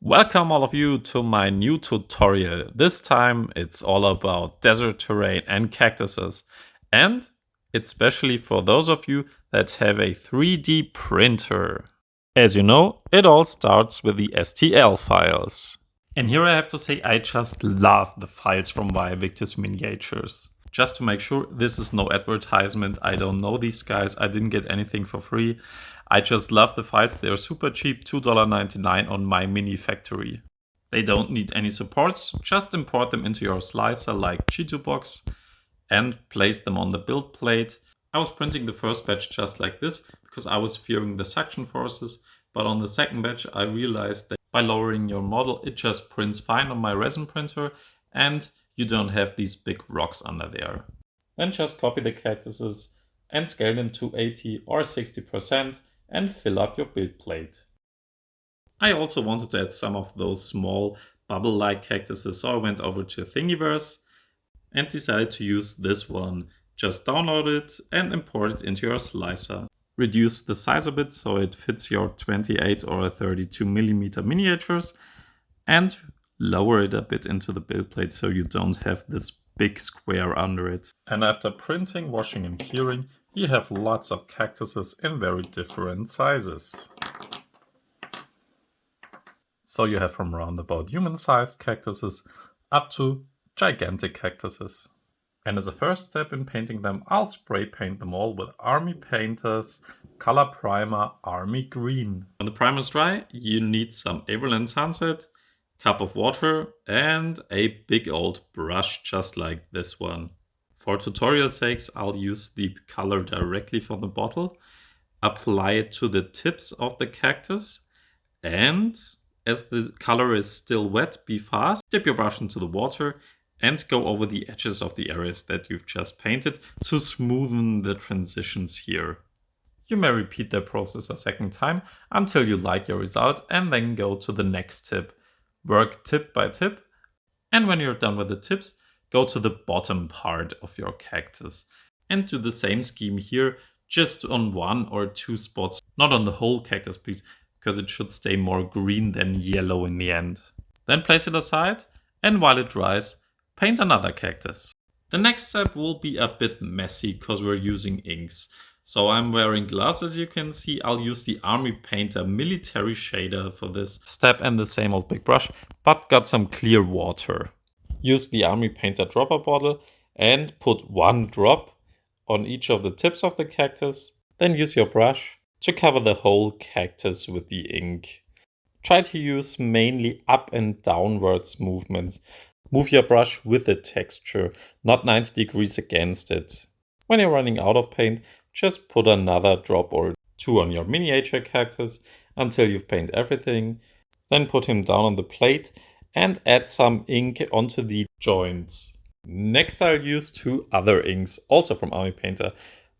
Welcome all of you to my new tutorial. This time it's all about desert terrain and cactuses. And it's especially for those of you that have a 3D printer. As you know, it all starts with the STL files. And here I have to say I just love the files from Vae Victis Miniatures. Just to make sure, this is no advertisement. I don't know these guys. I didn't get anything for free. I just love the files. They're super cheap, $2.99 on my mini factory. They don't need any supports. Just import them into your slicer like G2box and place them on the build plate. I was printing the first batch just like this because I was fearing the suction forces. But on the second batch, I realized that by lowering your model, it just prints fine on my resin printer and you don't have these big rocks under there. Then just copy the cactuses and scale them to 80 or 60% and fill up your build plate. I also wanted to add some of those small bubble-like cactuses, so I went over to thingiverse and decided to use this one. Just download it and import it into your slicer. Reduce the size a bit so it fits your 28 or 32mm miniatures and lower it a bit into the build plate so you don't have this big square under it. And after printing, washing and curing, you have lots of cactuses in very different sizes. So you have from roundabout human-sized cactuses up to gigantic cactuses. And as a first step in painting them, I'll spray paint them all with Army Painter's color primer Army Green. When the primer is dry, you need some Evergreen Sunset, cup of water and a big old brush just like this one. For tutorial sakes, I'll use the color directly from the bottle, apply it to the tips of the cactus, and as the color is still wet, be fast, dip your brush into the water and go over the edges of the areas that you've just painted to smoothen the transitions here. You may repeat that process a second time until you like your result and then go to the next tip. Work tip by tip, and when you're done with the tips, go to the bottom part of your cactus and do the same scheme here, just on one or two spots, not on the whole cactus please, because it should stay more green than yellow in the end. Then place it aside, and while it dries, paint another cactus. The next step will be a bit messy because we're using inks. So I'm wearing gloves, as you can see. I'll use the Army Painter military shader for this step and the same old big brush, but got some clear water. Use the Army Painter dropper bottle and put one drop on each of the tips of the cactus. Then use your brush to cover the whole cactus with the ink. Try to use mainly up and downwards movements. Move your brush with the texture, not 90 degrees against it. When you're running out of paint, just put another drop or two on your miniature cactus until you've painted everything. Then put him down on the plate and add some ink onto the joints. Next I'll use two other inks, also from Army Painter.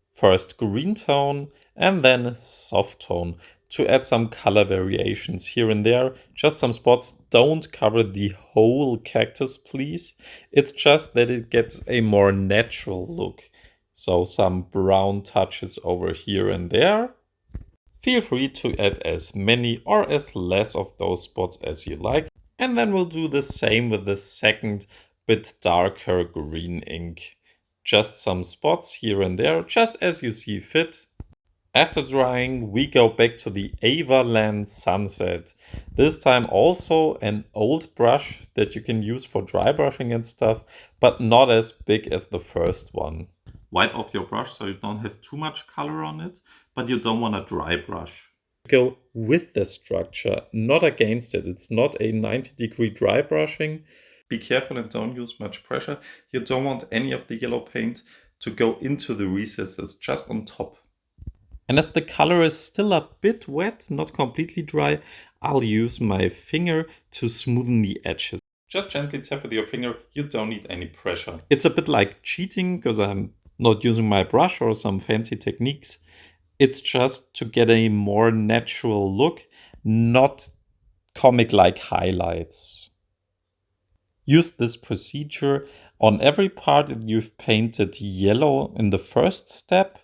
First green tone and then soft tone to add some color variations here and there. Just some spots. Don't cover the whole cactus please. It's just that it gets a more natural look. So some brown touches over here and there. Feel free to add as many or as less of those spots as you like. And then we'll do the same with the second bit darker green ink. Just some spots here and there, just as you see fit. After drying, we go back to the Everland Sunset. This time also an old brush that you can use for dry brushing and stuff, but not as big as the first one. Wipe off your brush so you don't have too much color on it, but you don't want a dry brush. Go with the structure, not against it. It's not a 90-degree dry brushing. Be careful and don't use much pressure. You don't want any of the yellow paint to go into the recesses, just on top. And as the color is still a bit wet, not completely dry, I'll use my finger to smoothen the edges. Just gently tap with your finger, you don't need any pressure. It's a bit like cheating because I'm not using my brush or some fancy techniques. It's just to get a more natural look, not comic-like highlights. Use this procedure on every part that you've painted yellow in the first step.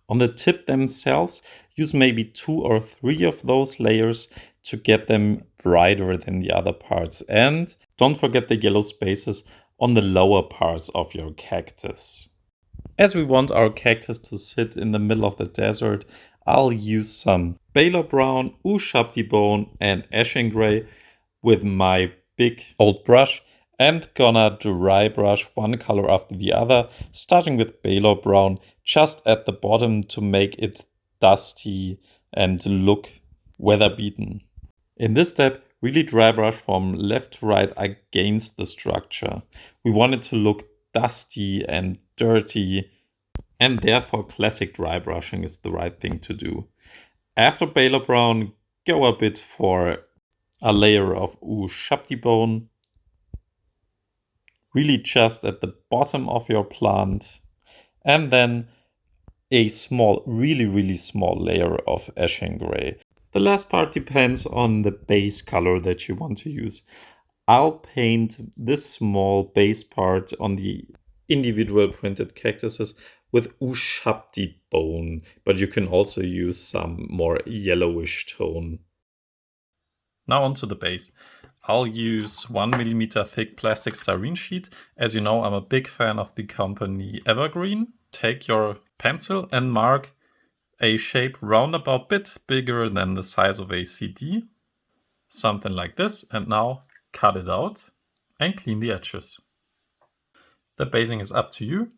On the tip themselves, use maybe 2 or 3 of those layers to get them brighter than the other parts. And don't forget the yellow spaces on the lower parts of your cactus. As we want our cactus to sit in the middle of the desert, I'll use some Baylor Brown, Ushabti Bone and Ashen Gray with my big old brush, and gonna dry brush one color after the other, starting with Baylor Brown just at the bottom to make it dusty and look weather beaten. In this step, really dry brush from left to right against the structure. We want it to look dusty and dirty, and therefore classic dry brushing is the right thing to do. After Baylor Brown, go a bit for a layer of Ushabti Bone, really just at the bottom of your plant, and then a small, really small layer of Ashen Gray. The last part depends on the base color that you want to use. I'll paint this small base part on the individual printed cactuses with Ushabti Bone, but you can also use some more yellowish tone. Now onto the base. I'll use 1mm thick plastic styrene sheet. As you know, I'm a big fan of the company Evergreen. Take your pencil and mark a shape roundabout bit bigger than the size of a CD. Something like this. And now cut it out and clean the edges. The basing is up to you,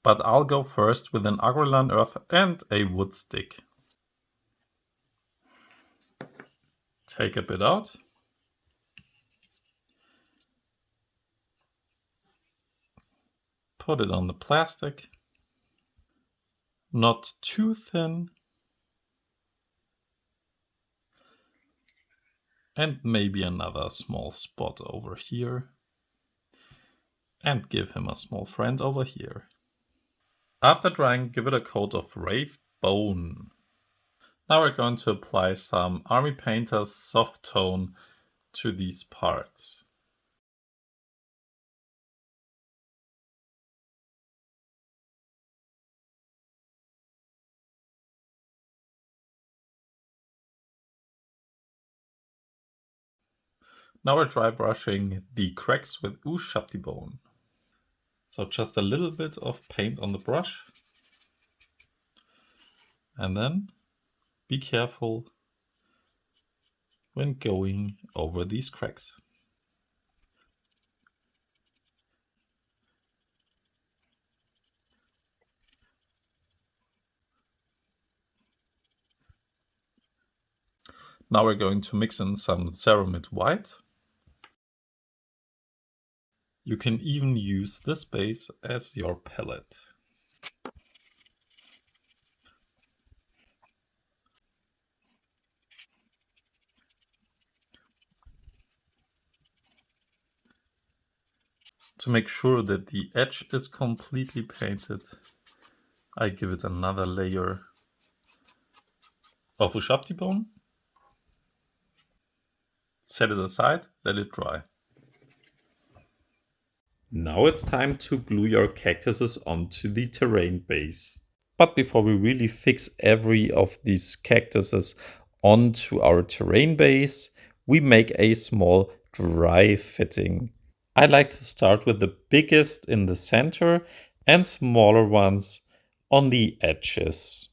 but I'll go first with an Agrolin earth and a wood stick. Take a bit out. Put it on the plastic. Not too thin. And maybe another small spot over here. And give him a small friend over here. After drying, give it a coat of Wraith Bone. Now we're going to apply some Army Painter's soft tone to these parts. Now we're dry brushing the cracks with Ushabti Bone. So just a little bit of paint on the brush. And then be careful when going over these cracks. Now we're going to mix in some ceramide white. You can even use this base as your palette. To make sure that the edge is completely painted, I give it another layer of Ushabti Bone. Set it aside, let it dry. Now it's time to glue your cactuses onto the terrain base. But before we really fix every of these cactuses onto our terrain base, we make a small dry fitting. I like to start with the biggest in the center and smaller ones on the edges.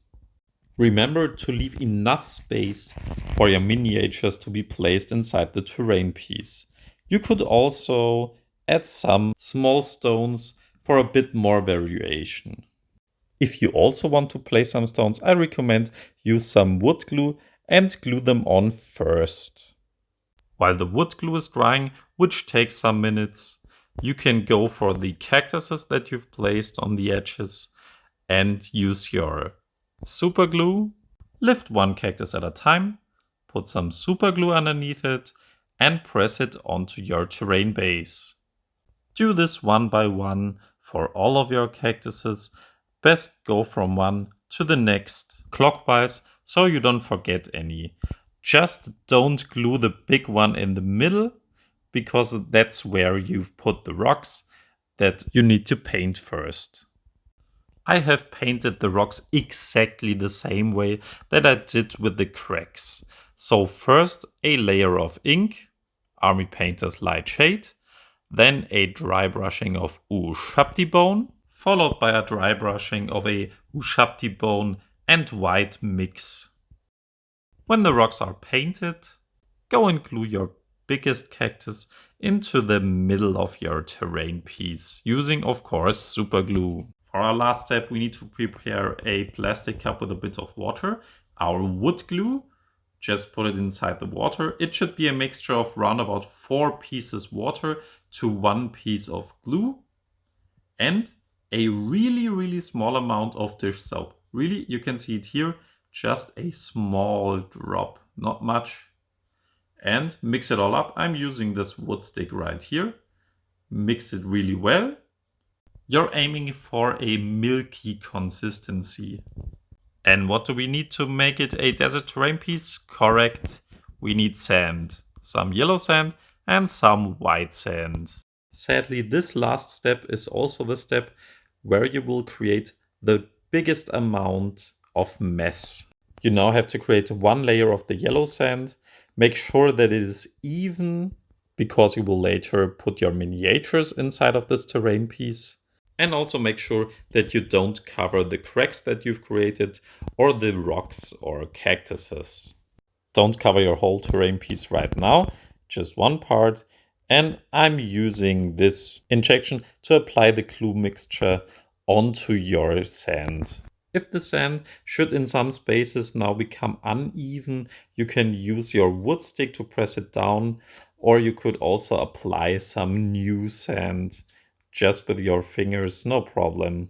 Remember to leave enough space for your miniatures to be placed inside the terrain piece. You could also add some small stones for a bit more variation. If you also want to place some stones, I recommend use some wood glue and glue them on first. While the wood glue is drying, which takes some minutes, you can go for the cactuses that you've placed on the edges and use your super glue. Lift one cactus at a time, put some super glue underneath it, and press it onto your terrain base. Do this one by one for all of your cactuses. Best go from one to the next clockwise so you don't forget any. Just don't glue the big one in the middle, because that's where you've put the rocks that you need to paint first. I have painted the rocks exactly the same way that I did with the cracks. So first a layer of ink, Army Painter's light shade, then a dry brushing of Ushabti bone, followed by a dry brushing of a Ushabti bone and white mix. When the rocks are painted, go and glue your biggest cactus into the middle of your terrain piece, using of course super glue. For our last step, we need to prepare a plastic cup with a bit of water, our wood glue. Just put it inside the water. It should be a mixture of around about 4 pieces water to 1 piece of glue and a really small amount of dish soap. Really, you can see it here, just a small drop, not much. And mix it all up. I'm using this wood stick right here. Mix it really well. You're aiming for a milky consistency. And what do we need to make it a desert terrain piece? Correct. We need sand. Some yellow sand and some white sand. Sadly, this last step is also the step where you will create the biggest amount of mess. You now have to create 1 layer of the yellow sand. Make sure that it is even, because you will later put your miniatures inside of this terrain piece. And also make sure that you don't cover the cracks that you've created or the rocks or cactuses. Don't cover your whole terrain piece right now, just one part. And I'm using this injection to apply the glue mixture onto your sand. If the sand should in some spaces now become uneven, you can use your wood stick to press it down, or you could also apply some new sand just with your fingers, no problem.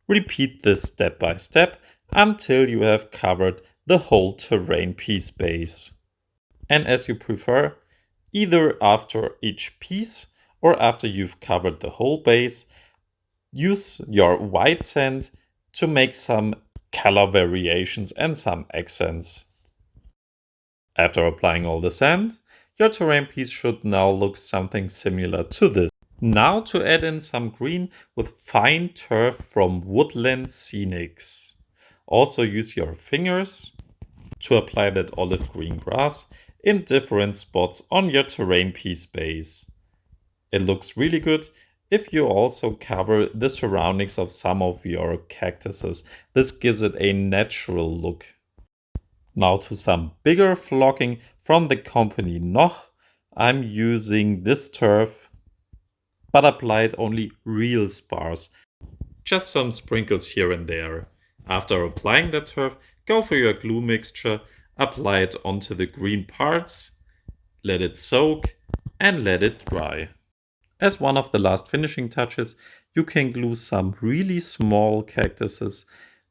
Repeat this step by step until you have covered the whole terrain piece base. And as you prefer, either after each piece or after you've covered the whole base, use your white sand to make some color variations and some accents. After applying all the sand, your terrain piece should now look something similar to this. Now to add in some green with fine turf from Woodland Scenics. Also use your fingers to apply that olive green grass in different spots on your terrain piece base. It looks really good if you also cover the surroundings of some of your cactuses. This gives it a natural look. Now to some bigger flocking from the company Noch. I'm using this turf, but apply it only real sparse. Just some sprinkles here and there. After applying the turf, go for your glue mixture, apply it onto the green parts, let it soak and let it dry. As one of the last finishing touches, you can glue some really small cactuses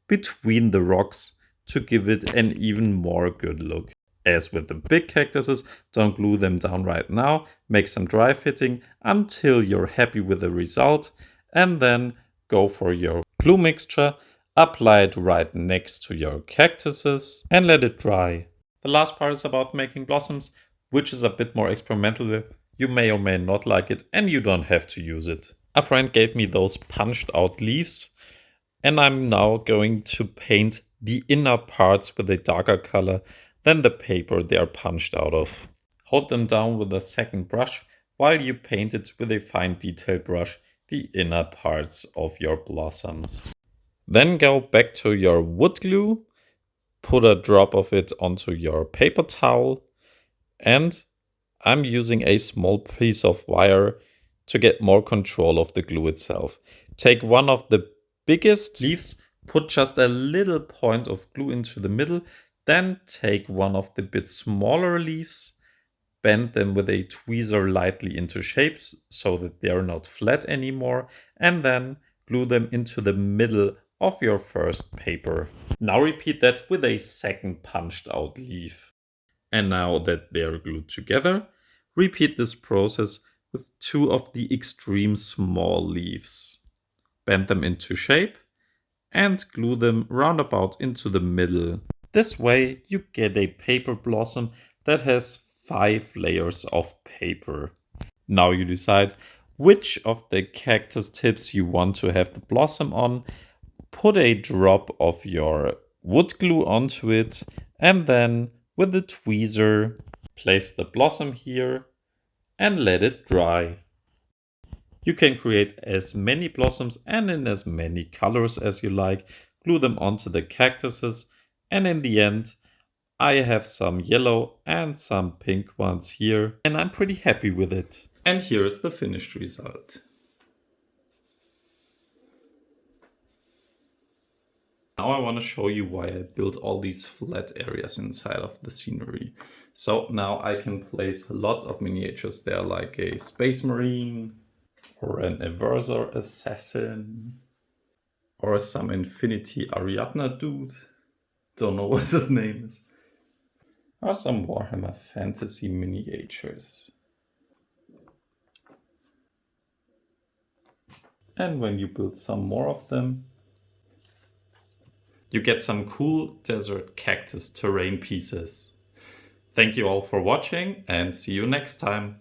between the rocks to give it an even more good look. As with the big cactuses, don't glue them down right now, make some dry fitting until you're happy with the result, and then go for your glue mixture, apply it right next to your cactuses and let it dry. The last part is about making blossoms, which is a bit more experimental. You may or may not like it and you don't have to use it. A friend gave me those punched out leaves and I'm now going to paint the inner parts with a darker color than the paper they are punched out of. Hold them down with a second brush while you paint it with a fine detail brush the inner parts of your blossoms. Then go back to your wood glue, put a drop of it onto your paper towel, and I'm using a small piece of wire to get more control of the glue itself. Take one of the biggest leaves, put just a little point of glue into the middle, then take one of the bit smaller leaves, bend them with a tweezer lightly into shapes so that they are not flat anymore, and then glue them into the middle of your first paper. Now repeat that with a second punched out leaf. And now that they are glued together, repeat this process with 2 of the extreme small leaves. Bend them into shape and glue them roundabout into the middle. This way you get a paper blossom that has 5 layers of paper. Now you decide which of the cactus tips you want to have the blossom on. Put a drop of your wood glue onto it and then with the tweezer. Place the blossom here and let it dry. You can create as many blossoms and in as many colors as you like, glue them onto the cactuses, and in the end I have some yellow and some pink ones here, and I'm pretty happy with it. And here is the finished result. Now I want to show you why I built all these flat areas inside of the scenery. So now I can place lots of miniatures there, like a Space Marine, or an Everser Assassin, or some Infinity Ariadna dude. Don't know what his name is. Or some Warhammer Fantasy miniatures. And when you build some more of them, you get some cool desert cactus terrain pieces. Thank you all for watching and see you next time.